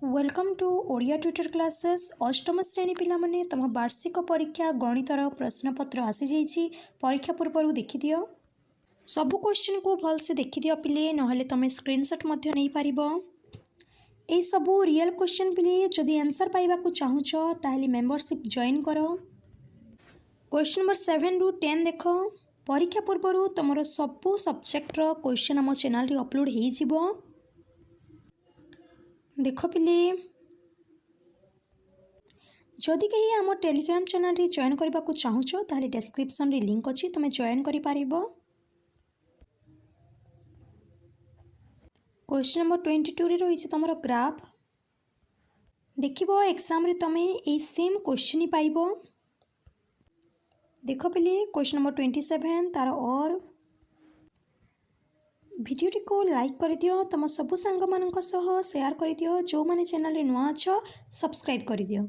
Welcome to Odia tutor classes अष्टम श्रेणी पिला माने तुम वार्षिक परीक्षा गणितर प्रश्नपत्र आसी जाइए। परीक्षा पूर्व देखी दियो सबू क्वेश्चन को भल से देखी दियो पिले नहले तुम स्क्रीनशॉट मध्य नहीं पारिबो। ए सबू रियल क्वेश्चन पिले जदि आंसर पाइबा को चाहूच ताहले मेंबरशिप जॉइन करो। क्वेश्चन नंबर 7 रु 10 देख परीक्षा पूर्व तुम सबू सब्जेक्टर क्वेश्चन आम चैनल रे अपलोड हो जिवो। देख पिले जदि कहीं आम टेलीग्राम चैनल रे जॉइन करने को चाहूच ताहले डिस्क्रिप्शन रे लिंक अच्छी तुम जॉइन करि पारिबो। क्वेश्चन नंबर 22 रे रही तुम ग्राफ देखिबो एग्जाम रे तुम ए सेम क्वेश्चन ही पाइबो। देख पिले क्वेश्चन नंबर 27 तार और भिडियोटी को लाइक कर दियो तुम सबु सांग मानक सह शेयर कर दियो जो माने चैनल रे नुआ छ सब्सक्राइब कर दियो।